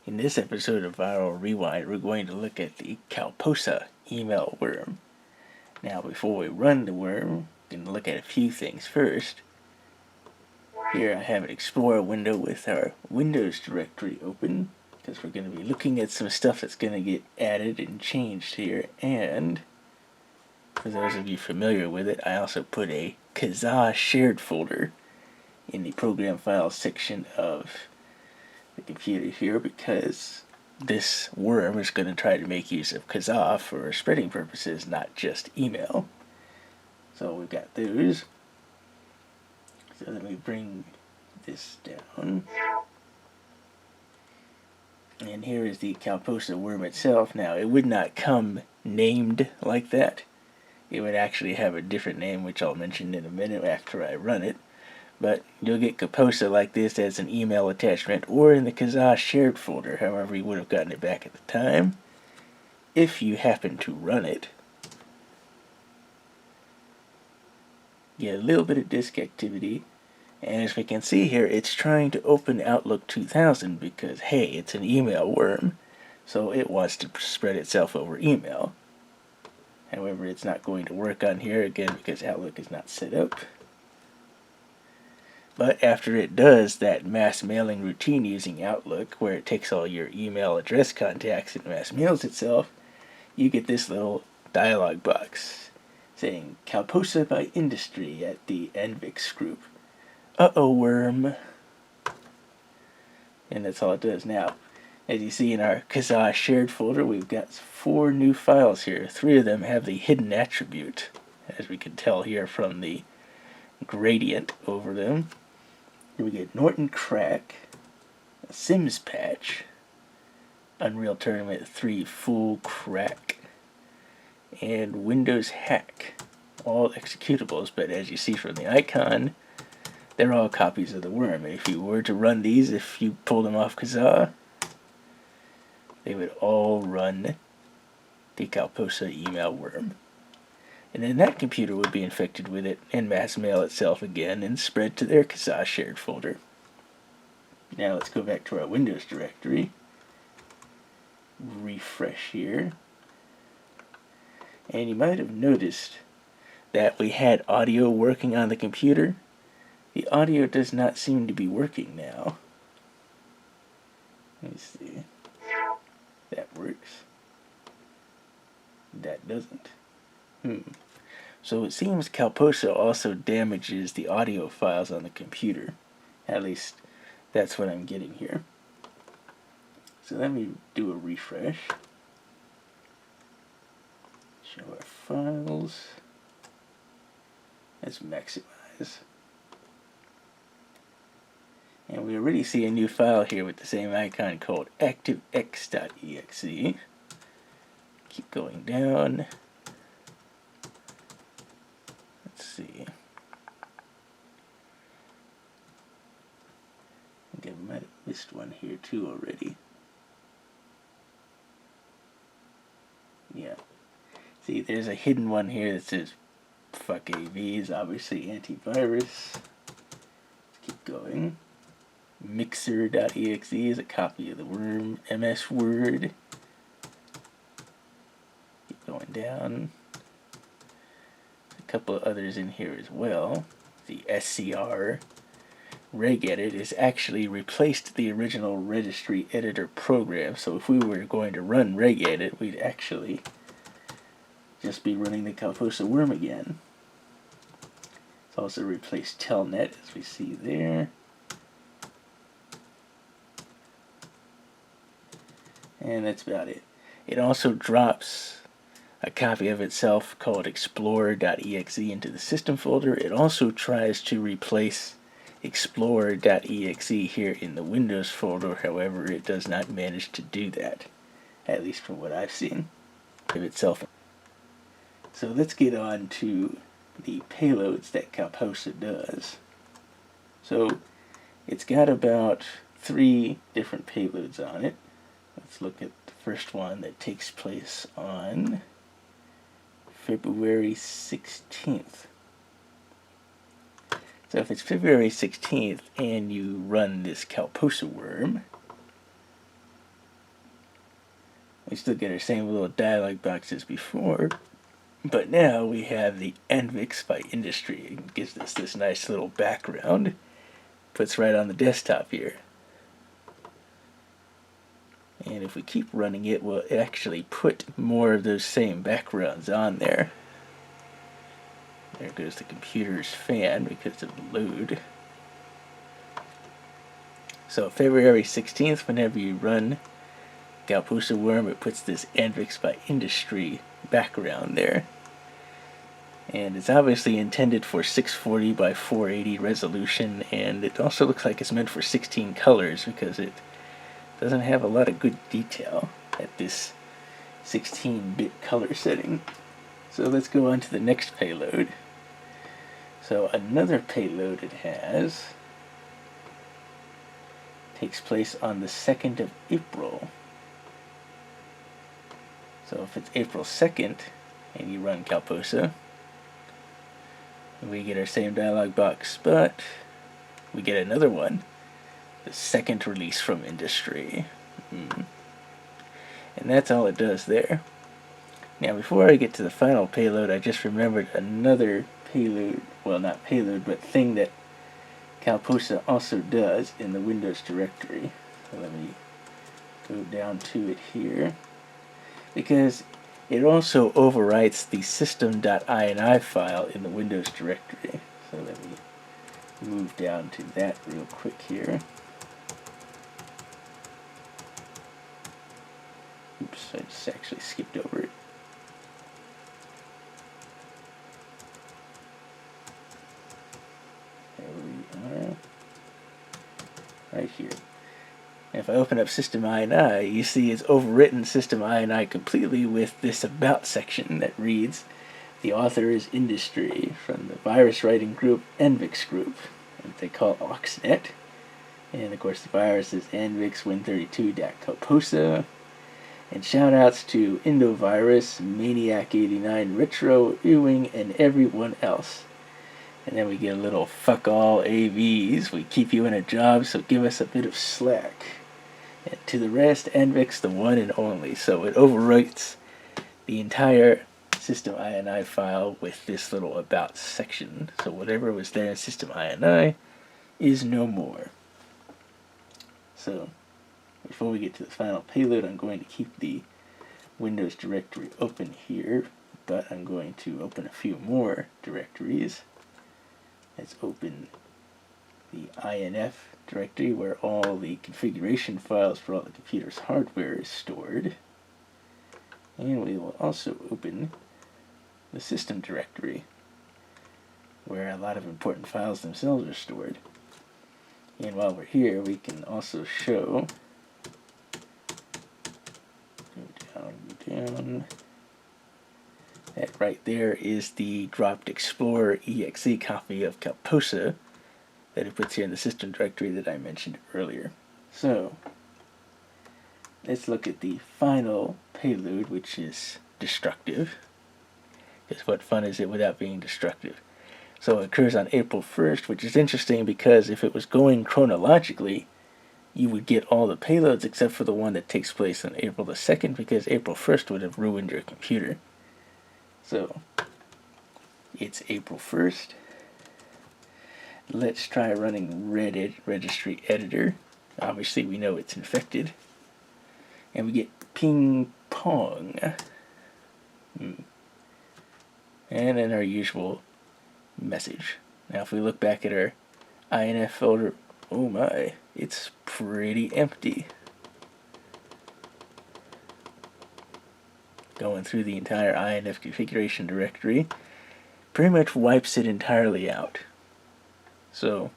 In this episode of Viral Rewind, we're going to look at the Calposa email worm. Now, before we run the worm, we're going to look at a few things first. Here I have an Explorer window with our Windows directory open, because we're going to be looking at some stuff that's going to get added and changed here. And for those of you familiar with it, I also put a Kazaa shared folder in the program files section of the computer here, because this worm is going to try to make use of Kazaa for spreading purposes, not just email. So we've got those. So let me bring this down. And here is the Calposa worm itself. Now, it would not come named like that. It would actually have a different name, which I'll mention in a minute after I run it. But you'll get Calposa like this as an email attachment or in the Kazaa shared folder, however you would have gotten it back at the time, if you happen to run it. Get a little bit of disk activity, and as we can see here, it's trying to open Outlook 2000 because, hey, it's an email worm, so it wants to spread itself over email. However, it's not going to work on here, again, because Outlook is not set up. But after it does that mass mailing routine using Outlook, where it takes all your email address contacts and mass mails itself, you get this little dialog box saying Calposa by Industry at the ANVX group. Uh-oh, worm. And that's all it does. Now, as you see in our Kazaa shared folder, we've got 4 new files here. 3 of them have the hidden attribute, as we can tell here from the gradient over them. Here we get Norton Crack, a Sims patch, Unreal Tournament 3 full crack, and Windows hack. All executables, but as you see from the icon, they're all copies of the worm. And if you were to run these, if you pull them off Kazaa, they would all run the Calposa email worm. And then that computer would be infected with it and mass mail itself again and spread to their Kazaa shared folder. Now let's go back to our Windows directory. Refresh here. And you might have noticed that we had audio working on the computer. The audio does not seem to be working now. Let me see. That works. That doesn't. So it seems Calposa also damages the audio files on the computer. At least that's what I'm getting here. So let me do a refresh. Show our files. Let's maximize. And we already see a new file here with the same icon called ActiveX.exe. Keep going down. Let's see. I think I might have missed one here too already. Yeah. See, there's a hidden one here that says fuck AVs, obviously antivirus. Let's keep going. Mixer.exe is a copy of the worm. MS Word. Keep going down. A couple of others in here as well. The SCR regedit is actually replaced the original registry editor program, so if we were going to run regedit, we'd actually just be running the Calposa worm again. It's also replaced telnet, as we see there. And that's about it. It also drops a copy of itself called Explorer.exe into the system folder. It also tries to replace Explorer.exe here in the Windows folder, however it does not manage to do that, at least from what I've seen of itself. So let's get on to the payloads that Calposa does. So it's got about 3 different payloads on it. Let's look at the first one that takes place on February 16th. So if it's February 16th and you run this Calposa worm, We still get our same little dialog box as before, but now we have the ANVX by industry. It gives us this nice little background. Puts right on the desktop here. And if we keep running it, we'll actually put more of those same backgrounds on there. There goes the computer's fan because of the load. So February 16th, whenever you run Calposa Worm, it puts this ANVX by industry background there. And it's obviously intended for 640 by 480 resolution, and it also looks like it's meant for 16 colors because it doesn't have a lot of good detail at this 16-bit color setting. So let's go on to the next payload. So another payload it has takes place on the 2nd of April. So if it's April 2nd and you run Calposa, we get our same dialog box, but we get another one, the second release from industry. And that's all it does there. Now before I get to the final payload, I just remembered another payload, well not payload, but thing that Calposa also does in the Windows directory. So let me go down to it here, because it also overwrites the system.ini file in the Windows directory. So let me move down to that real quick here. Oops, I just actually skipped over it. There we are. Right here. If I open up System INI, you see it's overwritten System INI completely with this About section that reads, the author is industry, from the virus writing group ANVX group, that they call AUXNet. And of course the virus is ANVX Win32.Calposa. And shoutouts to Indovirus, Maniac89 Retro, Ewing, and everyone else. And then we get a little fuck all AVs. We keep you in a job, so give us a bit of slack. And to the rest, ANVX the one and only. So it overwrites the entire System INI file with this little About section. So whatever was there in System INI is no more. So before we get to the final payload, I'm going to keep the Windows directory open here, but I'm going to open a few more directories. Let's open the INF directory where all the configuration files for all the computer's hardware is stored. And we will also open the system directory where a lot of important files themselves are stored. And while we're here, we can also show, go down, that right there is the dropped Explorer exe copy of Calposa that it puts here in the system directory that I mentioned earlier. So let's look at the final payload, which is destructive. Because what fun is it without being destructive? So it occurs on April 1st, which is interesting because if it was going chronologically, you would get all the payloads except for the one that takes place on April the 2nd, because April 1st would have ruined your computer. So it's April 1st. Let's try running Reddit registry editor. Obviously we know it's infected. And we get ping pong. And then our usual message. Now if we look back at our INF folder, oh my, it's pretty empty. Going through the entire INF configuration directory pretty much wipes it entirely out. So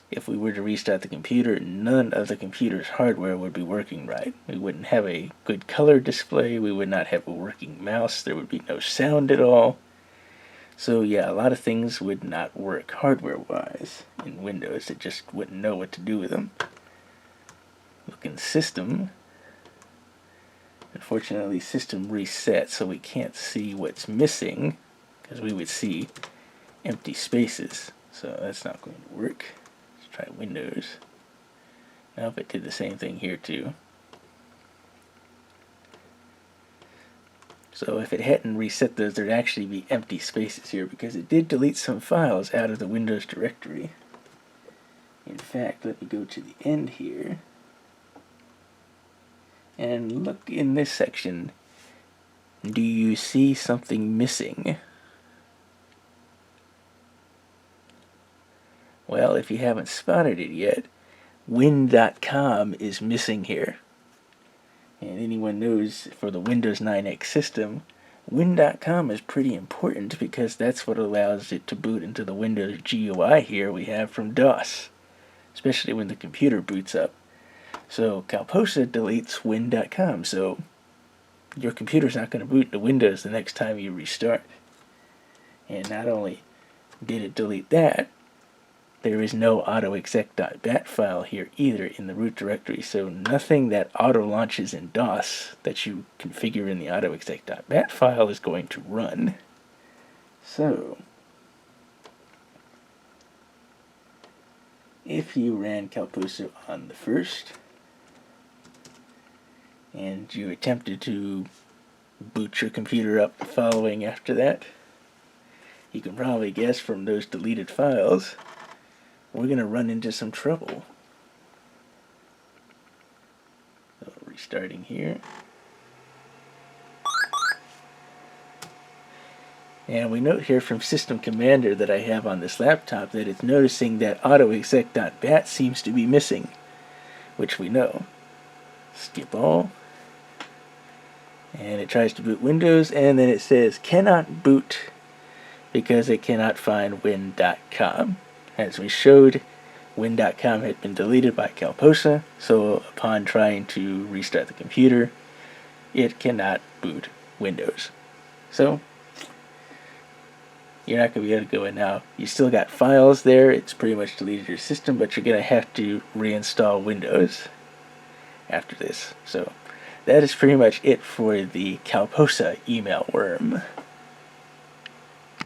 if we were to restart the computer, none of the computer's hardware would be working right. We wouldn't have a good color display, we would not have a working mouse, there would be no sound at all. So yeah, a lot of things would not work hardware-wise in Windows. It just wouldn't know what to do with them. Look in System. Unfortunately, System reset, so we can't see what's missing, because we would see empty spaces. So that's not going to work. Let's try Windows. Nope, it did the same thing here too. So if it hadn't reset those, there'd actually be empty spaces here because it did delete some files out of the Windows directory. In fact, let me go to the end here and look in this section. Do you see something missing? Well, if you haven't spotted it yet, Win.com is missing here. And anyone knows for the Windows 9X system, Win.com is pretty important because that's what allows it to boot into the Windows GUI here we have from DOS, especially when the computer boots up. So Calposa deletes Win.com, so your computer's not going to boot into Windows the next time you restart. And not only did it delete that, there is no autoexec.bat file here either in the root directory, so nothing that auto-launches in DOS that you configure in the autoexec.bat file is going to run. So, if you ran Calposa on the first, and you attempted to boot your computer up the following after that, you can probably guess from those deleted files we're going to run into some trouble. So restarting here. And we note here from System Commander that I have on this laptop that it's noticing that autoexec.bat seems to be missing, which we know. Skip all. And it tries to boot Windows, and then it says cannot boot because it cannot find Win.com. As we showed, Win.com had been deleted by Calposa, so upon trying to restart the computer, it cannot boot Windows. So, you're not going to be able to go in now. You still got files there, it's pretty much deleted your system, but you're going to have to reinstall Windows after this. So, that is pretty much it for the Calposa email worm.